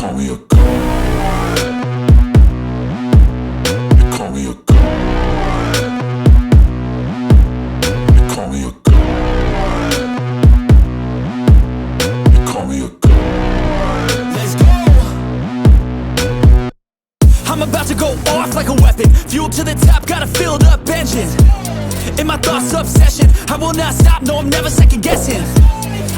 call me a god. You call me a god. You call me a god. You call me a god. Let's go. I'm about to go off like a weapon. Fuel to the top, got a filled up engine. In my thoughts, obsession, I will not stop, no, I'm never second guessing.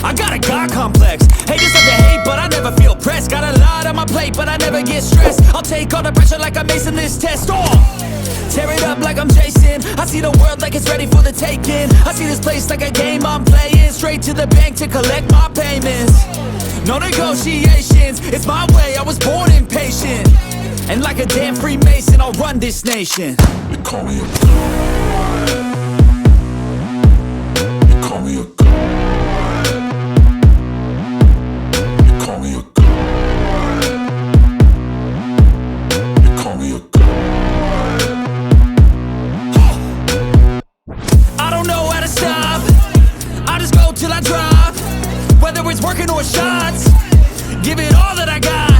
I got a God complex. Haters love to hate, but I never feel pressed. Got a lot on my plate, but I never get stressed. I'll take all the pressure like I'm acing this test. Tear it up like I'm Jason. I see the world like it's ready for the taking. I see this place like a game I'm playing. Straight to the bank to collect my payments. No negotiations, it's my way, I was born impatient. And like a damn Freemason, I'll run this nation. You call me a god. You call me a god. You call me a god. You call me a god. I don't know how to stop, I just go till I drop. Whether it's working or shots, give it all that I got.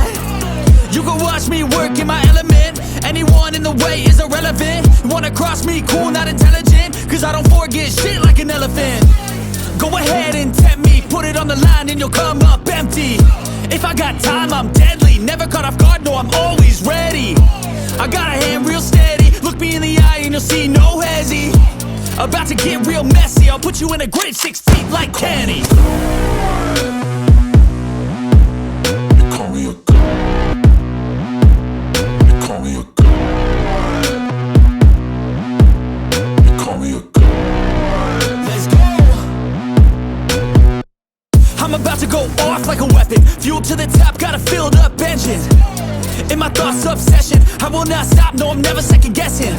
You can watch me work in my element. Anyone in the way is irrelevant. You wanna cross me, cool, not intelligent, cause I don't forget shit like an elephant. Go ahead and tempt me, put it on the line and you'll come up empty. If I got time, I'm deadly, never caught off guard, no, I'm always ready. I got a hand real steady, look me in the eye and you'll see no hezzy. About to get real messy, I'll put you in a grave 6 feet like Kenny. You call me a god. You call me a god. You call me a god. Let's go. I'm about to go off like a weapon. Fuel to the top, got a filled up engine. In my thoughts, obsession, I will not stop, no, I'm never second guessing.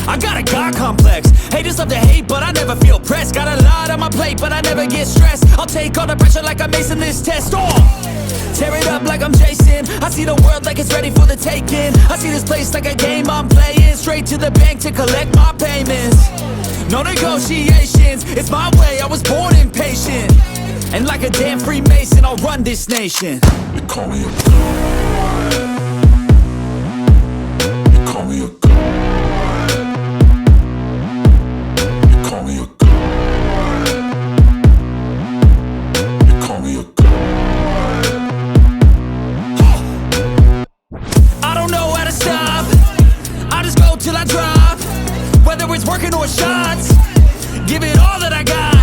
I got a God complex. Haters love to hate, but I never feel pressed. Got a lot on my plate, but I never get stressed. I'll take all the pressure like I'm acing this test. Tear it up like I'm Jason. I see the world like it's ready for the taking. I see this place like a game I'm playing. Straight to the bank to collect my payments. No negotiations, it's my way, I was born impatient. And like a damn Freemason, I'll run this nation. You call me a god. You call me a god. You call me a god. You call me a god. I don't know how to stop, I just go till I drop. Whether it's working or shots, give it all that I got.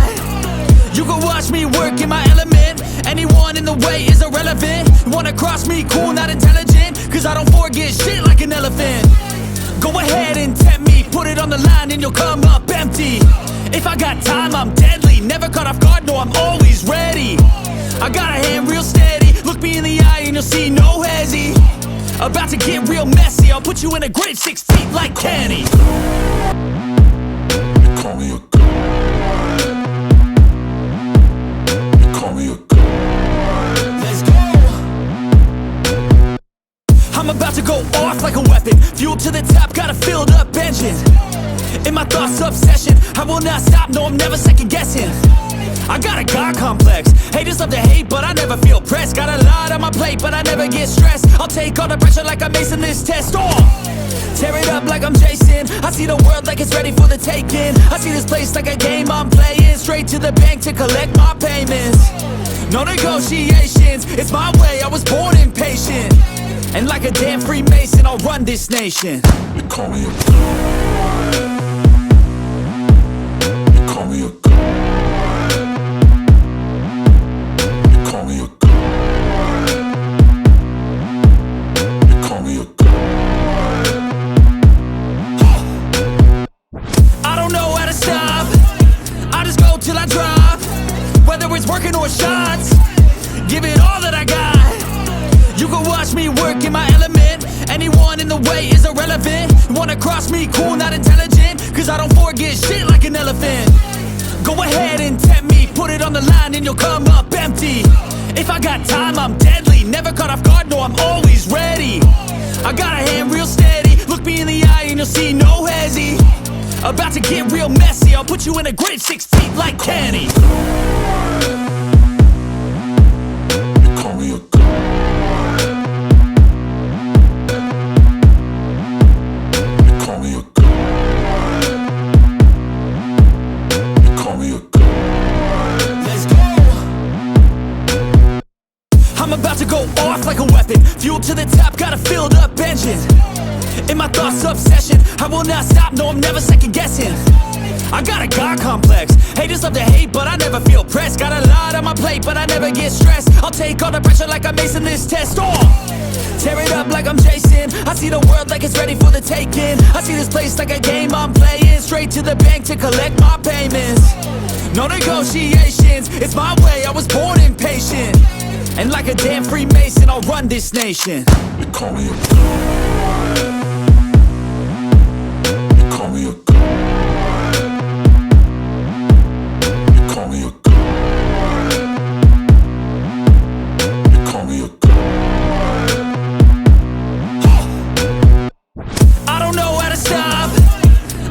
You can watch me work in my element. Anyone in the way is irrelevant. You wanna cross me, cool, not intelligent, cause I don't forget shit like an elephant. Go ahead and tempt me, put it on the line and you'll come up empty. If I got time, I'm deadly, never caught off guard, no, I'm always ready. I got a hand real steady, look me in the eye and you'll see no hezzy. About to get real messy, I'll put you in a grave 6 feet like Kenny. You call me a god. You call me a god. Let's go. I'm about to go off like a weapon. Fuel to the top, got a filled up engine. In my thoughts, obsession, I will not stop, no, I'm never second guessing. I got a God complex. Haters love to hate, but I never feel pressed. Got a lot on my plate, but I never get stressed. I'll take all the pressure like I'm acing this test. Tear it up like I'm Jason. I see the world like it's ready for the taking. I see this place like a game I'm playing. Straight to the bank to collect my payments. No negotiations, it's my way, I was born impatient. And like a damn Freemason, I'll run this nation. You call me a god. You call me a god. You call me a god. You call me a god. I don't know how to stop, I just go till I drop. Whether it's working or shots, give it all that I got. You can watch me work in my element. Anyone in the way is irrelevant. You wanna cross me, cool, not intelligent, cause I don't forget shit like an elephant. Go ahead and tempt me, put it on the line and you'll come up empty. If I got time, I'm deadly, never caught off guard, no, I'm always ready. I got a hand real steady, look me in the eye and you'll see no hezzy. About to get real messy, I'll put you in a grave 6 feet like Kenny. You call me a god. I'm about to go off like a weapon, fuel to the top, got a filled up engine. In my thoughts, obsession, I will not stop, no, I'm never second guessing. I got a God complex, haters love to hate, but I never feel pressed. Got a lot on my plate, but I never get stressed. I'll take all the pressure like I'm acing this test. Tear it up like I'm Jason. I see the world like it's ready for the taking. I see this place like a game I'm playing. Straight to the bank to collect my payments. No negotiations, it's my way, I was born impatient. And like a damn Freemason, I'll run this nation. They call me a god. They call me a god. They call me a god. They call me a god. I don't know how to stop,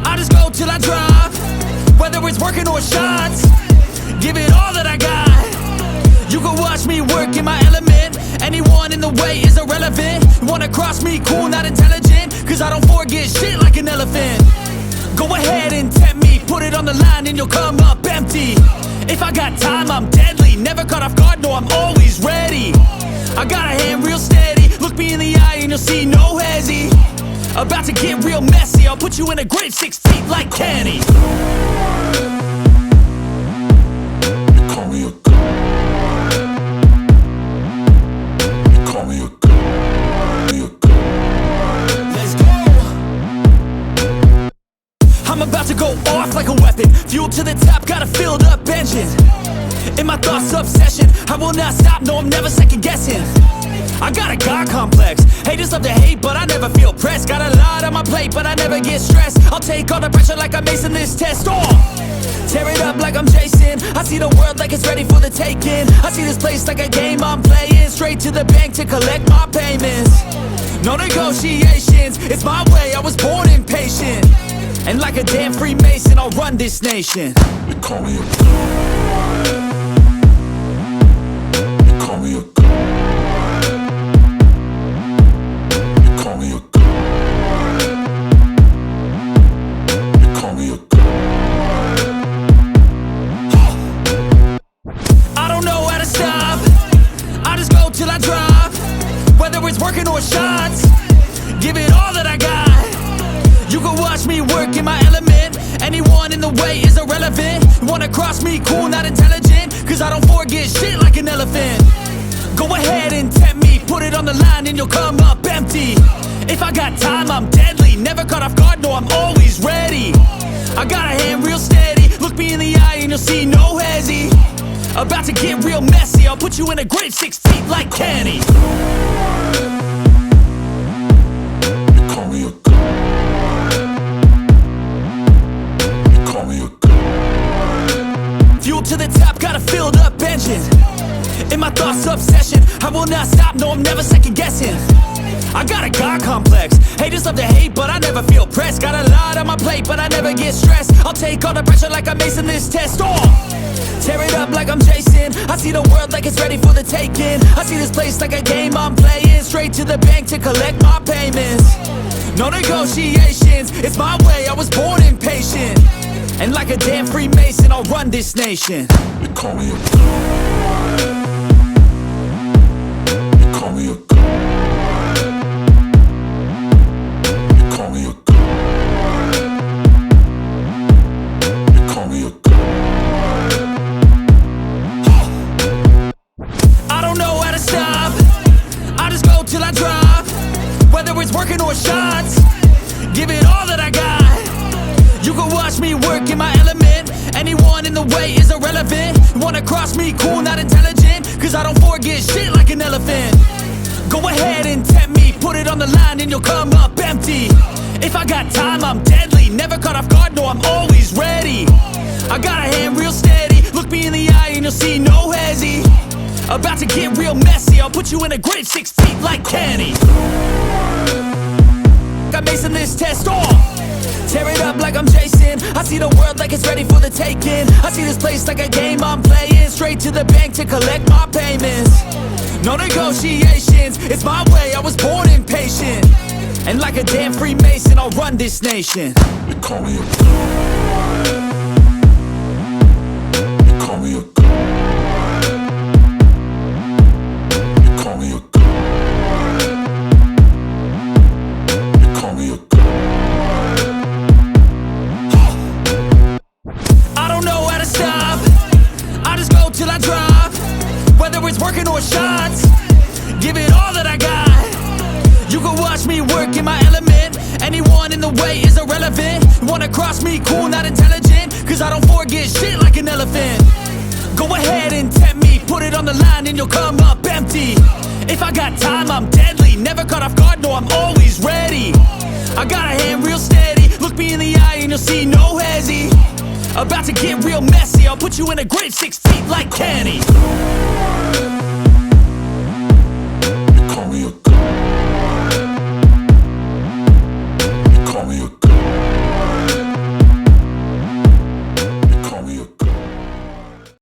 I just go till I drop. Whether it's working or shots, give it all that I got. You can watch me work in my element. Anyone in the way is irrelevant. You wanna cross me, cool, not intelligent, cause I don't forget shit like an elephant. Go ahead and tempt me, put it on the line and you'll come up empty. If I got time, I'm deadly, never caught off guard, no, I'm always ready. I got a hand real steady, look me in the eye and you'll see no hezzy. About to get real messy, I'll put you in a grave 6 feet like Kenny. They call me a god. They call me a god. Me a god. Let's go. I'm about to go off like a weapon, fuel to the top, got a filled up engine. In my thoughts, obsession, I will not stop, no, I'm never second guessing. I got a God complex, haters love to hate, but I never feel pressed. Got a lot on my plate, but I never get stressed. I'll take all the pressure like I'm acing this test. Tear it up like I'm Jason. I see the world like it's ready for the taking. I see this place like a game I'm playing. Straight to the bank to collect my payments. No negotiations, it's my way, I was born impatient. And like a damn Freemason, I'll run this nation. They call me a god. They call me a god. They call me a god. They call me a god. I don't know how to stop, I just go till I drop. Whether it's working or shots, give it all that I got. You can watch me work in my element. Anyone in the way is irrelevant. You wanna cross me, cool, not intelligent, cause I don't forget shit like an elephant. Go ahead and tempt me, put it on the line and you'll come up empty. If I got time, I'm deadly, never caught off guard, no, I'm always ready. I got a hand real steady, look me in the eye and you'll see no hezzy. About to get real messy, I'll put you in a grave 6 feet like Kenny. They call me a god. They call me a god. Fuel to the top, got a filled up engine. In my thoughts, obsession, I will not stop, no, I'm never second guessing. I got a God complex, haters love to hate, but I never feel pressed. Got a lot on my plate, but I never get stressed. I'll take all the pressure like I'm acing this test. Tear it up like I'm Jason. I see the world like it's ready for the taking. I see this place like a game I'm playing. Straight to the bank to collect my payments. No negotiations, it's my way, I was born impatient. And like a damn Freemason, I'll run this nation. They call me a god. They call me a god. They call me a god. They call me a god. I don't know how to stop, I just go till I drop. Whether it's working or shots, give it all that I got. You can watch me work in my element. Anyone in the way is irrelevant. You wanna cross me, cool, not intelligent, cause I don't forget shit like an elephant. Go ahead and tempt me, put it on the line and you'll come up empty. If I got time, I'm deadly, never caught off guard, no, I'm always ready. I got a hand real steady, look me in the eye and you'll see no hezzy. About to get real messy, I'll put you in a grave 6 feet like Kenny. I'm acing this test. Tear it up like I'm Jason. I see the world like it's ready for the taking. I see this place like a game I'm playing. Straight to the bank to collect my payments. No negotiations, it's my way, I was born impatient. And like a damn Freemason, I'll run this nation. They call me a god. They call me a god. They whether it's working or shots. Give it all that I got. You can watch me work in my element. Anyone in the way is irrelevant. You wanna cross me, cool, not intelligent, cause I don't forget shit like an elephant. Go ahead and tempt me, put it on the line and you'll come up empty. If I got time, I'm deadly, never caught off guard, no, I'm always ready. I got a hand real steady, look me in the eye and you'll see no hezzy. About to get real messy, I'll put you in a grave 6 feet like Kenny.